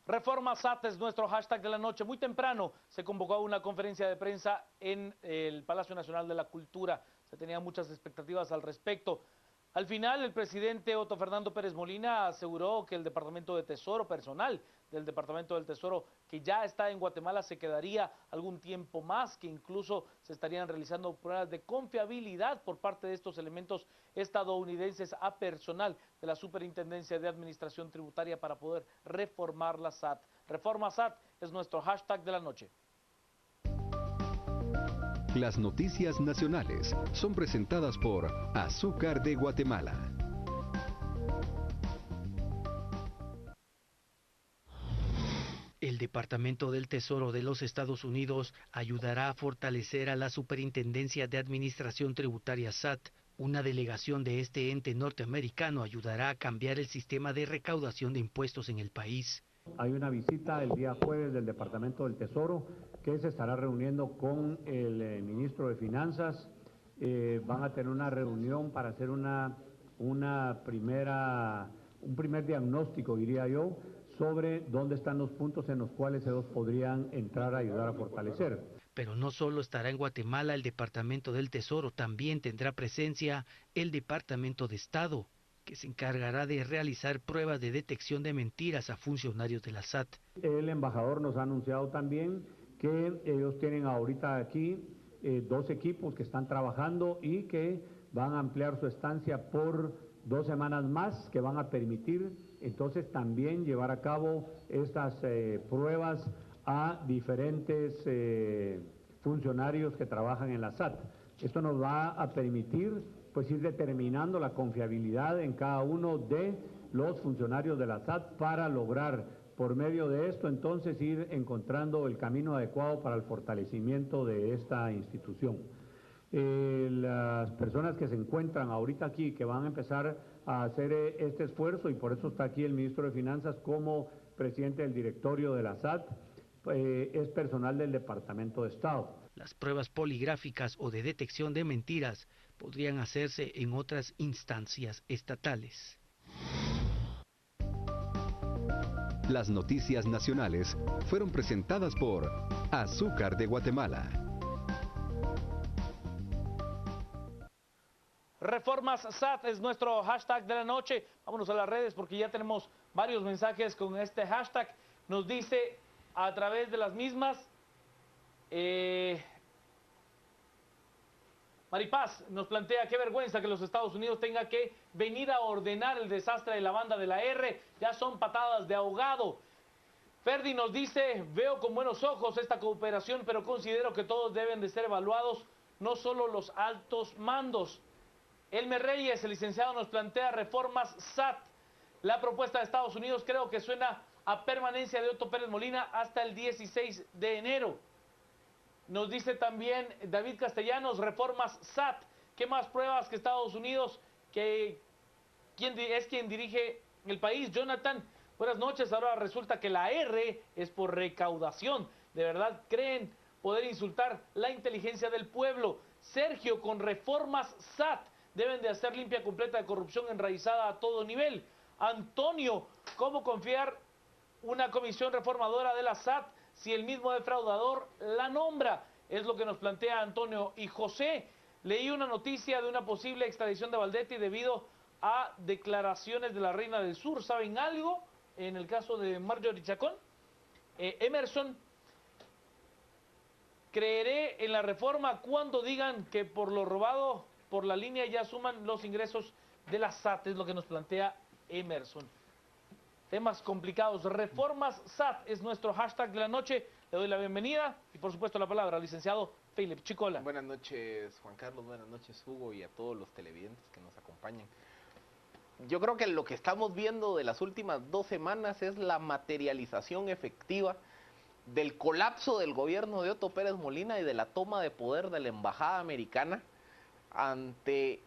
Reforma SAT es nuestro hashtag de la noche. Muy temprano se convocó a una conferencia de prensa en el Palacio Nacional de la Cultura. Se tenían muchas expectativas al respecto. Al final, el presidente Otto Fernando Pérez Molina aseguró que el Departamento de Tesoro, personal del Departamento del Tesoro que ya está en Guatemala, se quedaría algún tiempo más, que incluso se estarían realizando pruebas de confiabilidad por parte de estos elementos estadounidenses a personal de la Superintendencia de Administración Tributaria para poder reformar la SAT. Reforma SAT es nuestro hashtag de la noche. Las noticias nacionales son presentadas por Azúcar de Guatemala. El Departamento del Tesoro de los Estados Unidos ayudará a fortalecer a la Superintendencia de Administración Tributaria SAT. Una delegación de este ente norteamericano ayudará a cambiar el sistema de recaudación de impuestos en el país. Hay una visita el día jueves del Departamento del Tesoro que se estará reuniendo con el ministro de Finanzas. Van a tener una reunión para hacer un primer diagnóstico, diría yo, sobre dónde están los puntos en los cuales ellos podrían entrar a ayudar a fortalecer. Pero no solo estará en Guatemala el Departamento del Tesoro, también tendrá presencia el Departamento de Estado, que se encargará de realizar pruebas de detección de mentiras a funcionarios de la SAT. El embajador nos ha anunciado también que ellos tienen ahorita aquí 2 equipos que están trabajando y que van a ampliar su estancia por 2 semanas más, que van a permitir entonces también llevar a cabo estas pruebas a diferentes funcionarios que trabajan en la SAT. Esto nos va a permitir pues ir determinando la confiabilidad en cada uno de los funcionarios de la SAT para lograr por medio de esto entonces ir encontrando el camino adecuado para el fortalecimiento de esta institución. Las personas que se encuentran ahorita aquí, que van a empezar a hacer este esfuerzo, y por eso está aquí el ministro de Finanzas como presidente del directorio de la SAT, es personal del Departamento de Estado. Las pruebas poligráficas o de detección de mentiras podrían hacerse en otras instancias estatales. Las noticias nacionales fueron presentadas por Azúcar de Guatemala. Reformas SAT es nuestro hashtag de la noche. Vámonos a las redes porque ya tenemos varios mensajes con este hashtag. Nos dice a través de las mismas, Maripaz nos plantea: qué vergüenza que los Estados Unidos tengan que venir a ordenar el desastre de la banda de la R. Ya son patadas de ahogado. Ferdi nos dice: veo con buenos ojos esta cooperación, pero considero que todos deben de ser evaluados, no solo los altos mandos. Elmer Reyes, el licenciado, nos plantea reformas SAT. La propuesta de Estados Unidos creo que suena a permanencia de Otto Pérez Molina hasta el 16 de enero. Nos dice también David Castellanos: reformas SAT. ¿Qué más pruebas que Estados Unidos, que quien dirige el país? Jonathan, buenas noches. Ahora resulta que la R es por recaudación. ¿De verdad creen poder insultar la inteligencia del pueblo? Sergio, con reformas SAT deben de hacer limpia completa de corrupción enraizada a todo nivel. Antonio, ¿cómo confiar una comisión reformadora de la SAT si el mismo defraudador la nombra? Es lo que nos plantea Antonio. Y José, leí una noticia de una posible extradición de Valdetti debido a declaraciones de la Reina del Sur. ¿Saben algo en el caso de Marjorie Chacón? Emerson, creeré en la reforma cuando digan que por lo robado por la línea ya suman los ingresos de la SAT, es lo que nos plantea Emerson. Temas complicados. Reformas SAT es nuestro hashtag de la noche. Le doy la bienvenida y por supuesto la palabra al licenciado Philip Chicola. Buenas noches, Juan Carlos, buenas noches, Hugo, y a todos los televidentes que nos acompañan. Yo creo que lo que estamos viendo de las últimas 2 semanas es la materialización efectiva del colapso del gobierno de Otto Pérez Molina y de la toma de poder de la embajada americana ante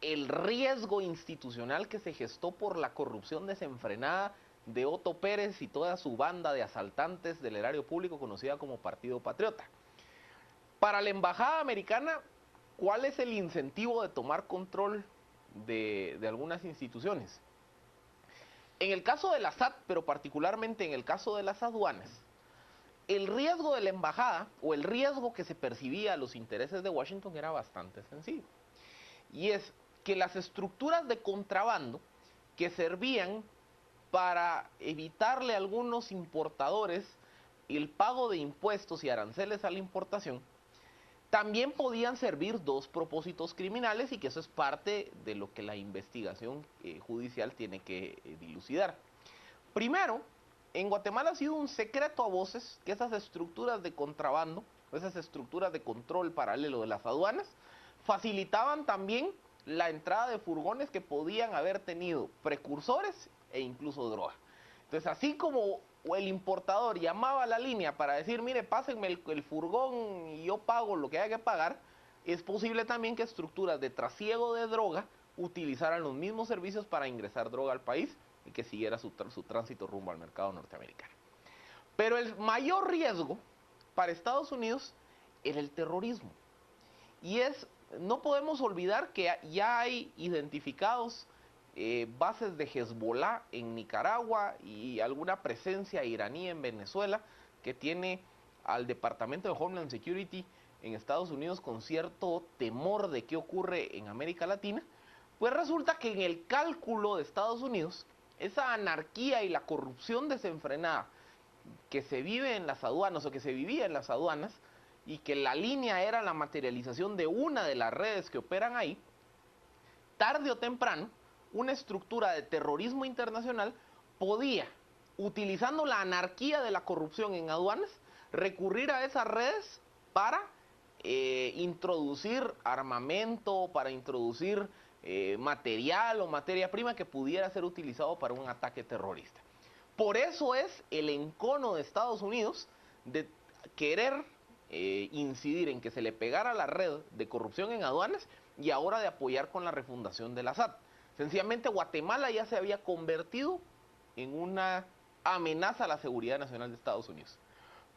el riesgo institucional que se gestó por la corrupción desenfrenada de Otto Pérez y toda su banda de asaltantes del erario público conocida como Partido Patriota. Para la embajada americana, ¿cuál es el incentivo de tomar control de algunas instituciones? En el caso de la SAT, pero particularmente en el caso de las aduanas, el riesgo de la embajada o el riesgo que se percibía a los intereses de Washington era bastante sencillo. Y es que las estructuras de contrabando que servían para evitarle a algunos importadores el pago de impuestos y aranceles a la importación, también podían servir dos propósitos criminales, y que eso es parte de lo que la investigación judicial tiene que dilucidar. Primero, en Guatemala ha sido un secreto a voces que esas estructuras de contrabando, esas estructuras de control paralelo de las aduanas, facilitaban también la entrada de furgones que podían haber tenido precursores e incluso droga. Entonces, así como el importador llamaba a la línea para decir, mire, pásenme el furgón y yo pago lo que haya que pagar, es posible también que estructuras de trasiego de droga utilizaran los mismos servicios para ingresar droga al país y que siguiera su tránsito rumbo al mercado norteamericano. Pero el mayor riesgo para Estados Unidos era el terrorismo. Y no podemos olvidar que ya hay identificados bases de Hezbollah en Nicaragua y alguna presencia iraní en Venezuela, que tiene al Departamento de Homeland Security en Estados Unidos con cierto temor de qué ocurre en América Latina. Pues resulta que en el cálculo de Estados Unidos, esa anarquía y la corrupción desenfrenada que se vive en las aduanas, o que se vivía en las aduanas, y que la línea era la materialización de una de las redes que operan ahí, tarde o temprano, una estructura de terrorismo internacional podía, utilizando la anarquía de la corrupción en aduanas, recurrir a esas redes para introducir armamento, para introducir material o materia prima que pudiera ser utilizado para un ataque terrorista. Por eso es el encono de Estados Unidos de querer incidir en que se le pegara la red de corrupción en aduanas, y ahora de apoyar con la refundación de la SAT. Sencillamente Guatemala ya se había convertido en una amenaza a la seguridad nacional de Estados Unidos.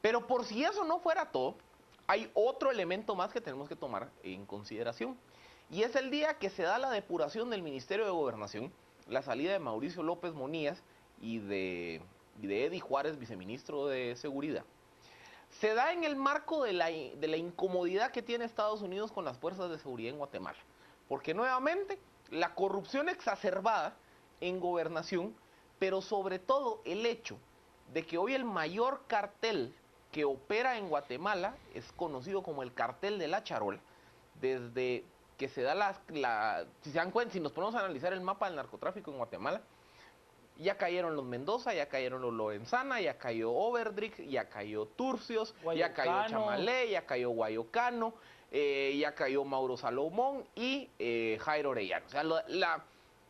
Pero por si eso no fuera todo, hay otro elemento más que tenemos que tomar en consideración. Y es el día que se da la depuración del Ministerio de Gobernación, la salida de Mauricio López Monías y de Eddie Juárez, viceministro de Seguridad. Se da en el marco de la incomodidad que tiene Estados Unidos con las fuerzas de seguridad en Guatemala. Porque nuevamente, la corrupción exacerbada en gobernación, pero sobre todo el hecho de que hoy el mayor cartel que opera en Guatemala es conocido como el cartel de la charola, desde que se da si se dan cuenta, si nos ponemos a analizar el mapa del narcotráfico en Guatemala, ya cayeron los Mendoza, ya cayeron los Lorenzana, ya cayó Overdrick, ya cayó Turcios, ya cayó Chamalé, ya cayó Guayocano, ya cayó Mauro Salomón y Jairo Orellano. O sea,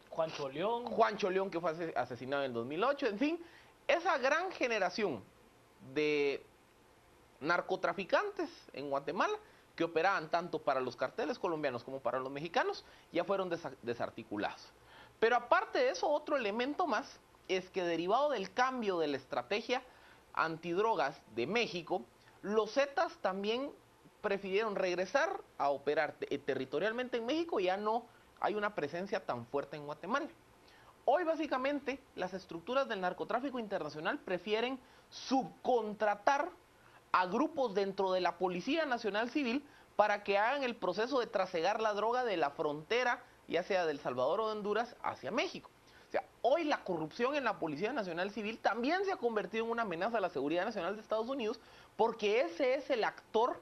Juancho León, que fue asesinado en el 2008, en fin, esa gran generación de narcotraficantes en Guatemala que operaban tanto para los carteles colombianos como para los mexicanos, ya fueron desarticulados. Pero aparte de eso, otro elemento más es que, derivado del cambio de la estrategia antidrogas de México, los Zetas también prefirieron regresar a operar territorialmente en México, y ya no hay una presencia tan fuerte en Guatemala. Hoy básicamente las estructuras del narcotráfico internacional prefieren subcontratar a grupos dentro de la Policía Nacional Civil para que hagan el proceso de trasegar la droga de la frontera, ya sea de El Salvador o de Honduras, hacia México. O sea, hoy la corrupción en la Policía Nacional Civil también se ha convertido en una amenaza a la seguridad nacional de Estados Unidos, porque ese es el actor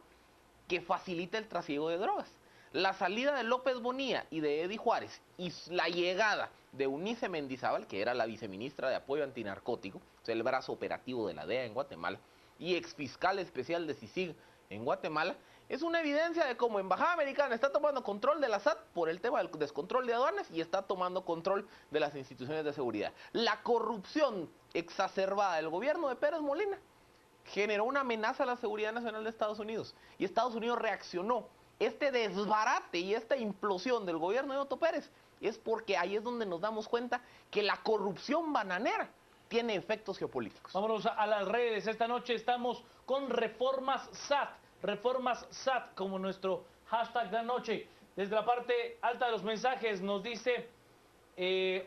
que facilita el trasiego de drogas. La salida de López Bonilla y de Eddie Juárez, y la llegada de Eunice Mendizábal, que era la viceministra de Apoyo Antinarcótico, o sea, el brazo operativo de la DEA en Guatemala, y exfiscal especial de CICIG en Guatemala, es una evidencia de cómo Embajada Americana está tomando control de la SAT por el tema del descontrol de aduanas, y está tomando control de las instituciones de seguridad. La corrupción exacerbada del gobierno de Pérez Molina generó una amenaza a la seguridad nacional de Estados Unidos, y Estados Unidos reaccionó. Este desbarate y esta implosión del gobierno de Otto Pérez es porque ahí es donde nos damos cuenta que la corrupción bananera tiene efectos geopolíticos. Vámonos a las redes. Esta noche estamos con Reformas SAT como nuestro hashtag de la noche. Desde la parte alta de los mensajes nos dice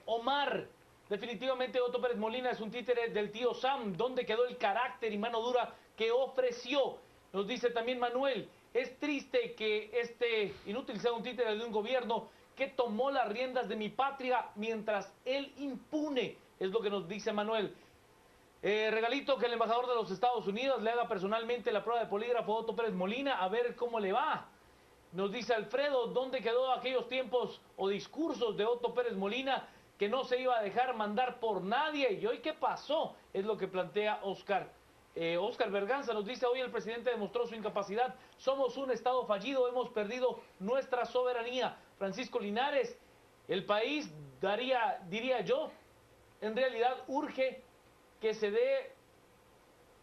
Omar, Definitivamente Otto Pérez Molina es un títere del tío Sam. ¿Dónde quedó el carácter y mano dura que ofreció? Nos dice también Manuel, es triste que este inútil sea un títere de un gobierno que tomó las riendas de mi patria mientras él impune. Es lo que nos dice Manuel. Regalito que el embajador de los Estados Unidos le haga personalmente la prueba de polígrafo a Otto Pérez Molina a ver cómo le va. Nos dice Alfredo, ¿dónde quedó aquellos tiempos o discursos de Otto Pérez Molina que no se iba a dejar mandar por nadie? ¿Y hoy qué pasó? Es lo que plantea Oscar. Oscar Berganza nos dice, hoy el presidente demostró su incapacidad. Somos un Estado fallido, hemos perdido nuestra soberanía. Francisco Linares, el país diría yo, en realidad urge que se dé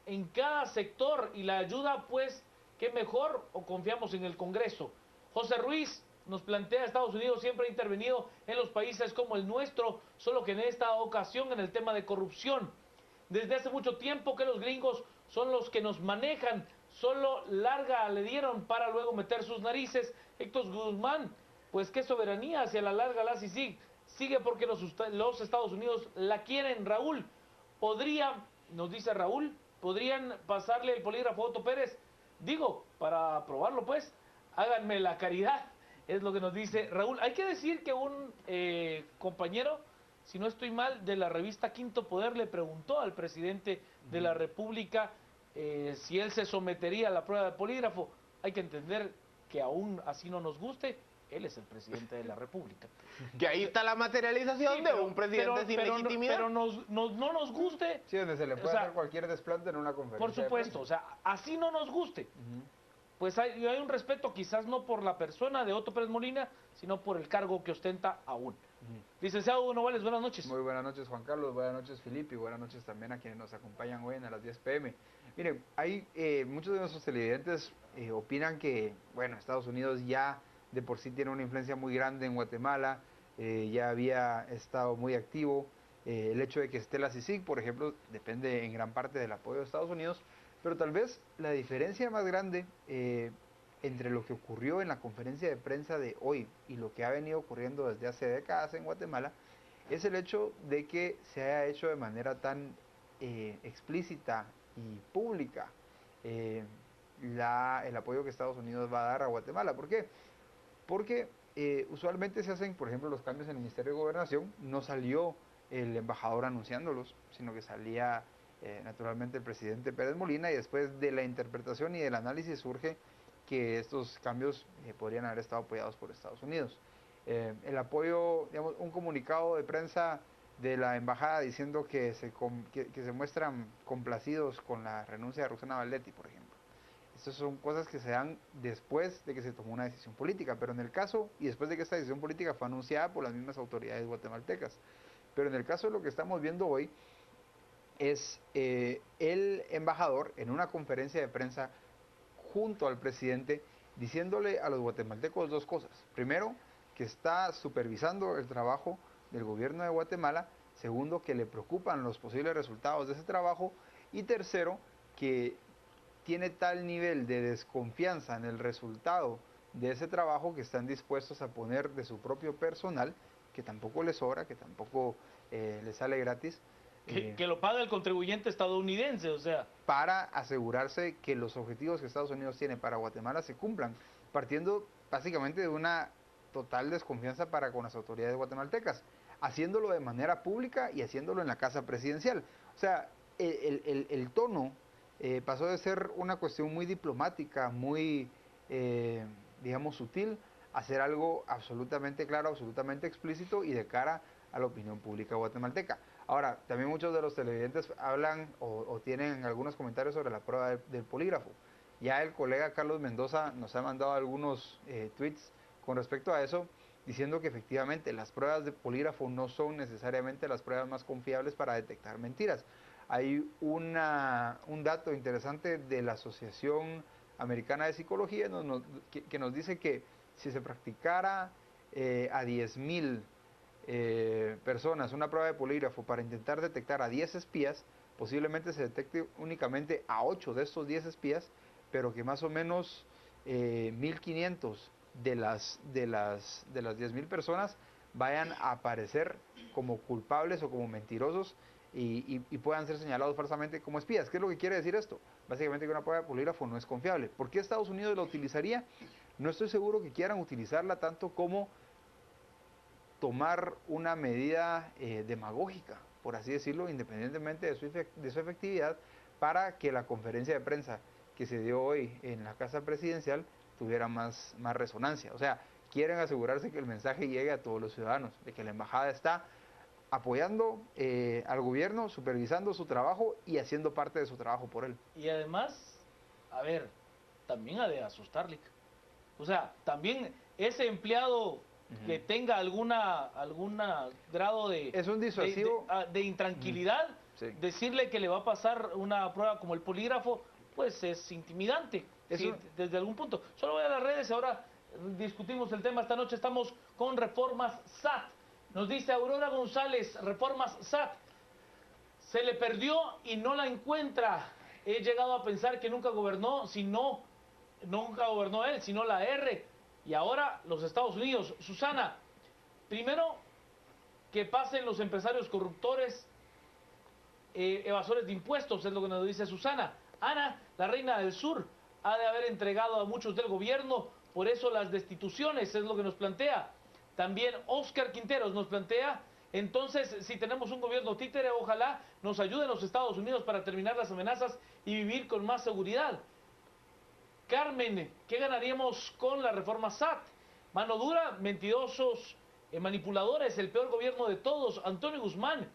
en cada sector y la ayuda, pues, ¿qué mejor? ¿O confiamos en el Congreso? José Ruiz nos plantea, Estados Unidos siempre ha intervenido en los países como el nuestro, solo que en esta ocasión en el tema de corrupción. Desde hace mucho tiempo que los gringos son los que nos manejan, solo larga le dieron para luego meter sus narices. Héctor Guzmán, pues qué soberanía hacia la larga la CICIG, sigue porque los Estados Unidos la quieren. Raúl, nos dice Raúl, podrían pasarle el polígrafo a Otto Pérez, digo, para probarlo pues, háganme la caridad, es lo que nos dice Raúl. Hay que decir que un compañero, si no estoy mal, de la revista Quinto Poder le preguntó al presidente de la República si él se sometería a la prueba de polígrafo. Hay que entender que aún así no nos guste, él es el presidente de la República. Que ahí está la materialización Sí, de un presidente sin legitimidad. Pero no nos guste. Sí, donde se le puede hacer cualquier desplante en una conferencia. Por supuesto, o sea, así no nos guste. Pues hay un respeto quizás no por la persona de Otto Pérez Molina, sino por el cargo que ostenta aún. Licenciado Hugo Novales, buenas noches. Muy buenas noches, Juan Carlos, buenas noches, Filipe, y buenas noches también a quienes nos acompañan hoy a las 10 p.m. Miren, hay muchos de nuestros televidentes opinan que, bueno, Estados Unidos ya de por sí tiene una influencia muy grande en Guatemala, ya había estado muy activo. El hecho de que esté la CICIG, por ejemplo, depende en gran parte del apoyo de Estados Unidos, pero tal vez la diferencia más grande entre lo que ocurrió en la conferencia de prensa de hoy y lo que ha venido ocurriendo desde hace décadas en Guatemala es el hecho de que se haya hecho de manera tan explícita y pública el apoyo que Estados Unidos va a dar a Guatemala. ¿Por qué? Porque usualmente se hacen, por ejemplo, los cambios en el Ministerio de Gobernación, no salió el embajador anunciándolos, sino que salía naturalmente el presidente Pérez Molina, y después de la interpretación y del análisis surge que estos cambios podrían haber estado apoyados por Estados Unidos. El apoyo, digamos, un comunicado de prensa de la embajada diciendo que se muestran complacidos con la renuncia de Roxana Valdetti, por ejemplo. Estas son cosas que se dan después de que se tomó una decisión política, pero en el caso, y después de que esta decisión política fue anunciada por las mismas autoridades guatemaltecas, pero en el caso de lo que estamos viendo hoy, es el embajador en una conferencia de prensa junto al presidente diciéndole a los guatemaltecos dos cosas. Primero, que está supervisando el trabajo del gobierno de Guatemala. Segundo, que le preocupan los posibles resultados de ese trabajo. Y tercero, que tiene tal nivel de desconfianza en el resultado de ese trabajo que están dispuestos a poner de su propio personal, que tampoco les sobra, que tampoco les sale gratis. Que lo paga el contribuyente estadounidense, o sea. Para asegurarse que los objetivos que Estados Unidos tiene para Guatemala se cumplan, partiendo básicamente de una total desconfianza para con las autoridades guatemaltecas, haciéndolo de manera pública y haciéndolo en la casa presidencial. O sea, el tono pasó de ser una cuestión muy diplomática, muy, digamos, sutil, a ser algo absolutamente claro, absolutamente explícito y de cara a la opinión pública guatemalteca. Ahora, también muchos de los televidentes hablan o tienen algunos comentarios sobre la prueba del polígrafo. Ya el colega Carlos Mendoza nos ha mandado algunos tweets con respecto a eso, diciendo que efectivamente las pruebas de polígrafo no son necesariamente las pruebas más confiables para detectar mentiras. Hay un dato interesante de la Asociación Americana de Psicología que nos dice que si se practicara a 10.000 personas una prueba de polígrafo para intentar detectar a 10 espías, posiblemente se detecte únicamente a 8 de estos 10 espías, pero que más o menos 1.500 de las 10.000 personas vayan a aparecer como culpables o como mentirosos y puedan ser señalados falsamente como espías. ¿Qué es lo que quiere decir esto? Básicamente que una prueba de polígrafo no es confiable. ¿Por qué Estados Unidos la utilizaría? No estoy seguro que quieran utilizarla tanto como tomar una medida demagógica, por así decirlo, independientemente de su efectividad, para que la conferencia de prensa que se dio hoy en la Casa Presidencial tuviera más resonancia. O sea, quieren asegurarse que el mensaje llegue a todos los ciudadanos, de que la embajada está apoyando al gobierno, supervisando su trabajo y haciendo parte de su trabajo por él. Y además, a ver, también ha de asustarle. O sea, también ese empleado que tenga alguna grado de... Es un disuasivo. De intranquilidad, Sí. decirle que le va a pasar una prueba como el polígrafo, pues es intimidante, sí, desde algún punto. Solo voy a las redes, ahora discutimos el tema. Esta noche estamos con reformas SAT. Nos dice Aurora González, reformas SAT. Se le perdió y no la encuentra. He llegado a pensar que nunca gobernó él, sino la R. Y ahora los Estados Unidos. Susana, primero que pasen los empresarios corruptores, evasores de impuestos, es lo que nos dice Susana. Ana, la reina del sur, ha de haber entregado a muchos del gobierno, por eso las destituciones, es lo que nos plantea. También Oscar Quinteros nos plantea, entonces, si tenemos un gobierno títere, ojalá nos ayuden los Estados Unidos para terminar las amenazas y vivir con más seguridad. Carmen, ¿qué ganaríamos con la reforma SAT? Mano dura, mentirosos, manipuladores, el peor gobierno de todos. Antonio Guzmán.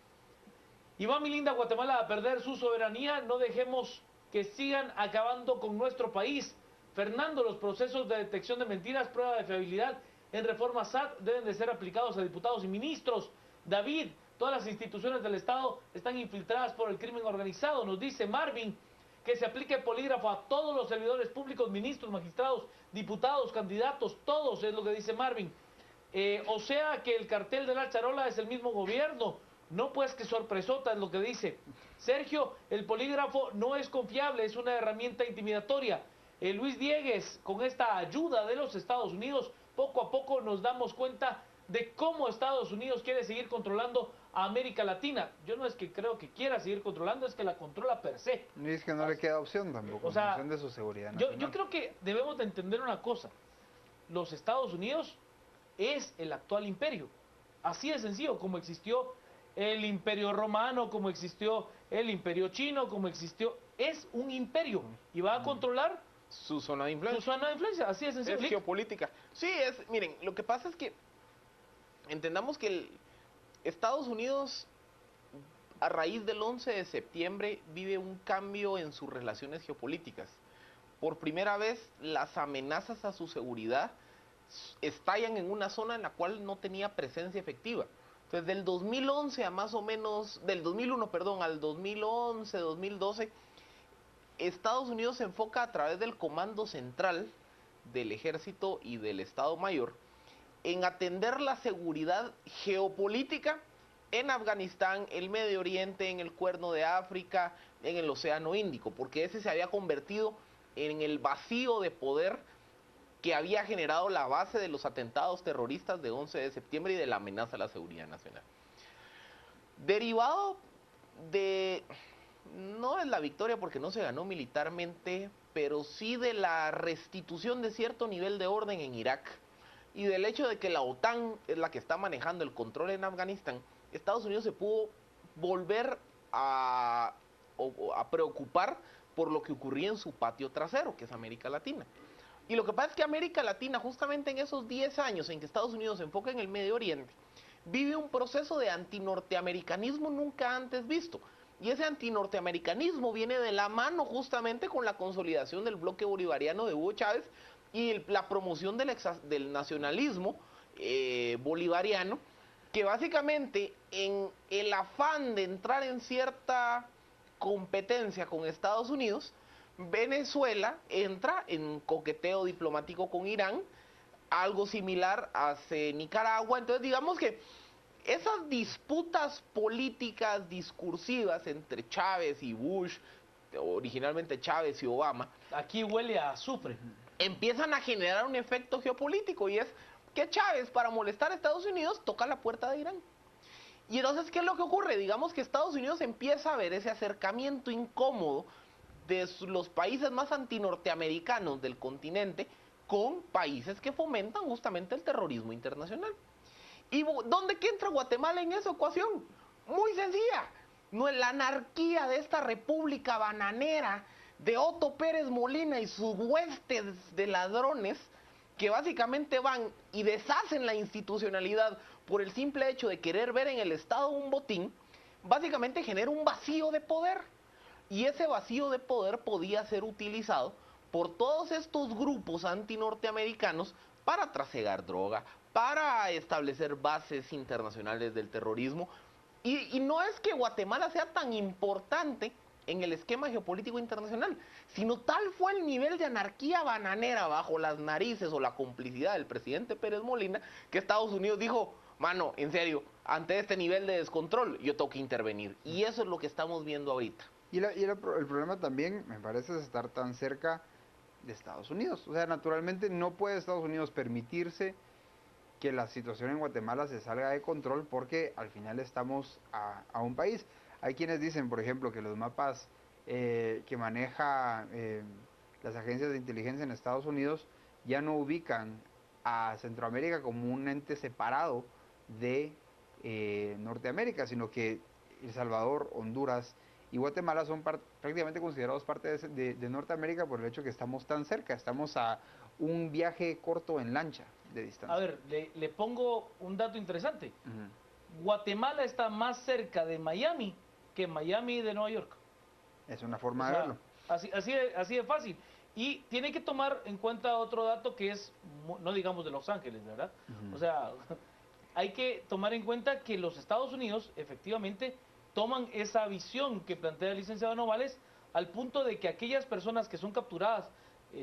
Y va mi linda Guatemala a perder su soberanía, no dejemos que sigan acabando con nuestro país. Fernando, los procesos de detección de mentiras, prueba de fiabilidad en reforma SAT deben de ser aplicados a diputados y ministros. David, todas las instituciones del Estado están infiltradas por el crimen organizado, nos dice Marvin. Que se aplique polígrafo a todos los servidores públicos, ministros, magistrados, diputados, candidatos, todos, es lo que dice Marvin. O sea que el cartel de la charola es el mismo gobierno. No, pues, que sorpresota es lo que dice. Sergio, el polígrafo no es confiable, es una herramienta intimidatoria. Luis Diegues, con esta ayuda de los Estados Unidos, poco a poco nos damos cuenta de cómo Estados Unidos quiere seguir controlando a América Latina. Yo no es que creo que quiera seguir controlando, es que la controla per se. Y es que no le queda opción tampoco, o sea, en función de su seguridad nacional. Yo creo que debemos de entender una cosa. Los Estados Unidos es el actual imperio. Así de sencillo, como existió el imperio romano, como existió el imperio chino, como existió... Es un imperio y va a controlar su zona de influencia. Su zona de influencia, así de sencillo. Es geopolítica. Sí, miren, lo que pasa es que entendamos que Estados Unidos, a raíz del 11 de septiembre, vive un cambio en sus relaciones geopolíticas. Por primera vez, las amenazas a su seguridad estallan en una zona en la cual no tenía presencia efectiva. Entonces, del 2011 a más o menos, del 2001, perdón, al 2011, 2012, Estados Unidos se enfoca a través del Comando Central del Ejército y del Estado Mayor en atender la seguridad geopolítica en Afganistán, el Medio Oriente, en el Cuerno de África, en el Océano Índico, porque ese se había convertido en el vacío de poder que había generado la base de los atentados terroristas de 11 de septiembre y de la amenaza a la seguridad nacional. Derivado de, no es la victoria porque no se ganó militarmente, pero sí de la restitución de cierto nivel de orden en Irak, y del hecho de que la OTAN es la que está manejando el control en Afganistán, Estados Unidos se pudo volver a preocupar por lo que ocurría en su patio trasero, que es América Latina. Y lo que pasa es que América Latina, justamente en esos 10 años en que Estados Unidos se enfoca en el Medio Oriente, vive un proceso de antinorteamericanismo nunca antes visto. Y ese antinorteamericanismo viene de la mano justamente con la consolidación del bloque bolivariano de Hugo Chávez y la promoción del nacionalismo bolivariano, que básicamente en el afán de entrar en cierta competencia con Estados Unidos, Venezuela entra en coqueteo diplomático con Irán, algo similar hace Nicaragua. Entonces digamos que esas disputas políticas discursivas entre Chávez y Bush, originalmente Chávez y Obama, aquí huele a azufre, empiezan a generar un efecto geopolítico, y es que Chávez, para molestar a Estados Unidos, toca la puerta de Irán. Y entonces, ¿qué es lo que ocurre? Digamos que Estados Unidos empieza a ver ese acercamiento incómodo de los países más antinorteamericanos del continente con países que fomentan justamente el terrorismo internacional. ¿Y dónde que entra Guatemala en esa ecuación? Muy sencilla. No es la anarquía de esta república bananera de Otto Pérez Molina y sus huestes de ladrones que básicamente van y deshacen la institucionalidad por el simple hecho de querer ver en el Estado un botín, básicamente genera un vacío de poder. Y ese vacío de poder podía ser utilizado por todos estos grupos antinorteamericanos para trasegar droga, para establecer bases internacionales del terrorismo. Y no es que Guatemala sea tan importante en el esquema geopolítico internacional, sino tal fue el nivel de anarquía bananera bajo las narices o la complicidad del presidente Pérez Molina, que Estados Unidos dijo, mano, en serio, ante este nivel de descontrol yo tengo que intervenir. Y eso es lo que estamos viendo ahorita. El problema también, me parece, es estar tan cerca de Estados Unidos. O sea, naturalmente no puede Estados Unidos permitirse que la situación en Guatemala se salga de control porque al final estamos a un país. Hay quienes dicen, por ejemplo, que los mapas que maneja las agencias de inteligencia en Estados Unidos ya no ubican a Centroamérica como un ente separado de Norteamérica, sino que El Salvador, Honduras y Guatemala son prácticamente considerados parte de Norteamérica por el hecho que estamos tan cerca, estamos a un viaje corto en lancha de distancia. A ver, le pongo un dato interesante. Guatemala está más cerca de Miami que Miami de Nueva York. Es una forma de verlo. Así de fácil. Y tiene que tomar en cuenta otro dato que es, no digamos de Los Ángeles, ¿verdad? O sea, hay que tomar en cuenta que los Estados Unidos efectivamente toman esa visión que plantea el licenciado Novales al punto de que aquellas personas que son capturadas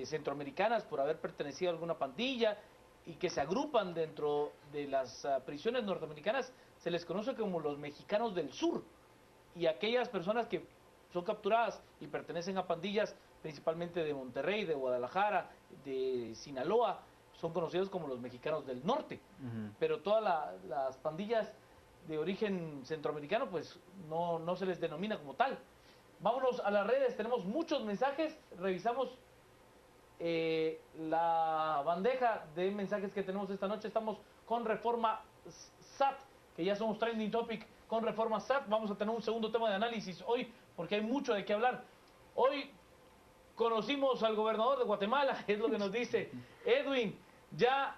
centroamericanas por haber pertenecido a alguna pandilla y que se agrupan dentro de las prisiones norteamericanas, se les conoce como los mexicanos del sur. Y aquellas personas que son capturadas y pertenecen a pandillas principalmente de Monterrey, de Guadalajara, de Sinaloa, son conocidos como los mexicanos del norte. Pero todas las pandillas de origen centroamericano pues no se les denomina como tal. Vámonos a las redes, tenemos muchos mensajes, revisamos la bandeja de mensajes que tenemos esta noche. Estamos con Reforma SAT, que ya somos trending topic con Reforma SAT. Vamos a tener un segundo tema de análisis hoy porque hay mucho de qué hablar. Hoy conocimos al gobernador de Guatemala, es lo que nos dice Edwin. Ya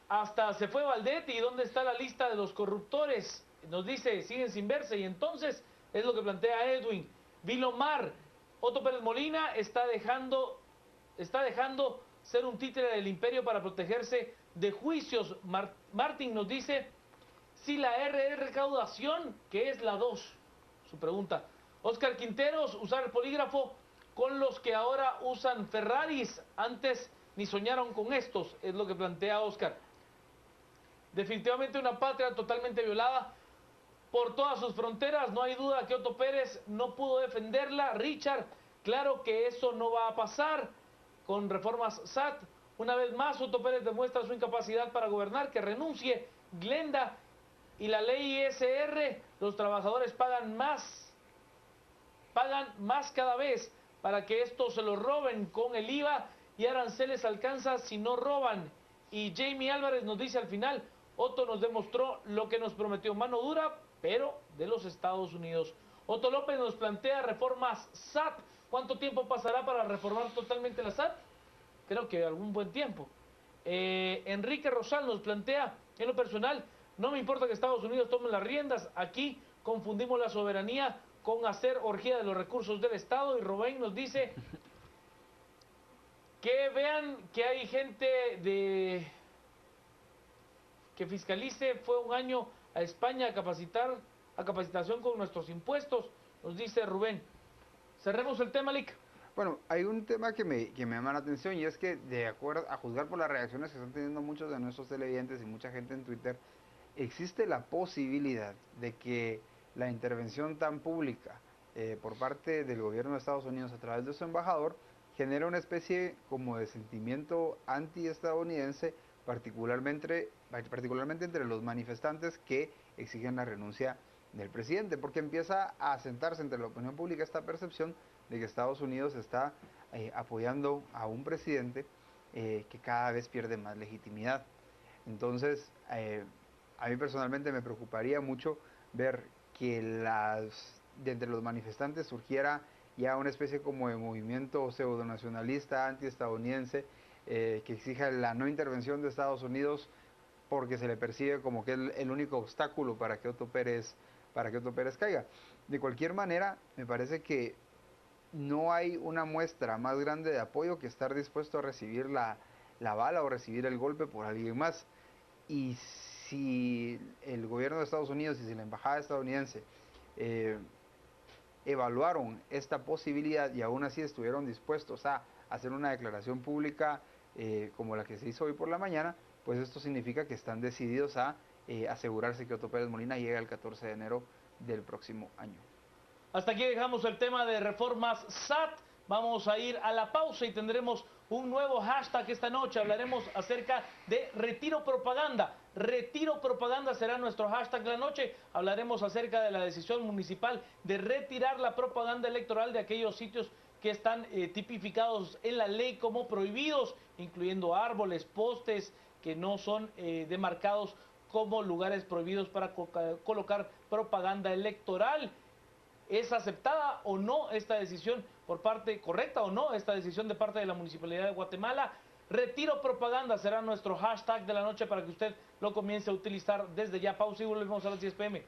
hasta se fue Valdetti, ¿dónde está la lista de los corruptores? Nos dice, siguen sin verse, y entonces es lo que plantea Edwin. Vilomar, Otto Pérez Molina está dejando ser un títere del imperio para protegerse de juicios. Martín nos dice, si la R es recaudación, ¿qué es la 2? Su pregunta. Oscar Quinteros, usar el polígrafo con los que ahora usan Ferraris, antes ni soñaron con estos, es lo que plantea Oscar. Definitivamente una patria totalmente violada por todas sus fronteras, no hay duda que Otto Pérez no pudo defenderla. Richard, claro que eso no va a pasar con reformas SAT. Una vez más, Otto Pérez demuestra su incapacidad para gobernar, que renuncie. Glenda, y la ley ISR, los trabajadores pagan más cada vez para que esto se lo roben con el IVA y aranceles alcanza si no roban. Y Jamie Álvarez nos dice al final, Otto nos demostró lo que nos prometió, mano dura, pero de los Estados Unidos. Otto López nos plantea reformas SAT. ¿Cuánto tiempo pasará para reformar totalmente la SAT? Creo que algún buen tiempo. Enrique Rosal nos plantea, en lo personal, no me importa que Estados Unidos tome las riendas, aquí confundimos la soberanía con hacer orgía de los recursos del Estado. Y Rubén nos dice que vean que hay gente que fiscalice, fue un año a España a capacitación con nuestros impuestos, nos dice Rubén. Cerremos el tema, Lick. Bueno, hay un tema que me llama la atención, y es que de acuerdo a juzgar por las reacciones que están teniendo muchos de nuestros televidentes y mucha gente en Twitter, existe la posibilidad de que la intervención tan pública por parte del gobierno de Estados Unidos a través de su embajador genere una especie como de sentimiento anti-estadounidense particularmente entre los manifestantes que exigen la renuncia del presidente, porque empieza a asentarse entre la opinión pública esta percepción de que Estados Unidos está apoyando a un presidente que cada vez pierde más legitimidad. Entonces, a mí personalmente me preocuparía mucho ver que de entre los manifestantes surgiera ya una especie como de movimiento pseudonacionalista antiestadounidense que exija la no intervención de Estados Unidos porque se le percibe como que es el único obstáculo para que Otto Pérez caiga. De cualquier manera, me parece que no hay una muestra más grande de apoyo que estar dispuesto a recibir la bala o recibir el golpe por alguien más. Y si el gobierno de Estados Unidos y si la embajada estadounidense evaluaron esta posibilidad y aún así estuvieron dispuestos a hacer una declaración pública como la que se hizo hoy por la mañana, pues esto significa que están decididos a asegurarse que Otto Pérez Molina llegue el 14 de enero del próximo año. Hasta aquí dejamos el tema de reformas SAT. Vamos a ir a la pausa y tendremos un nuevo hashtag esta noche. Hablaremos acerca de Retiro Propaganda. Retiro Propaganda será nuestro hashtag de la noche. Hablaremos acerca de la decisión municipal de retirar la propaganda electoral de aquellos sitios que están tipificados en la ley como prohibidos, incluyendo árboles, postes que no son demarcados como lugares prohibidos para colocar propaganda electoral. ¿Es aceptada o no esta decisión correcta o no esta decisión de parte de la Municipalidad de Guatemala? Retiro Propaganda será nuestro hashtag de la noche para que usted lo comience a utilizar desde ya. Pausa y volvemos a las 10 p.m.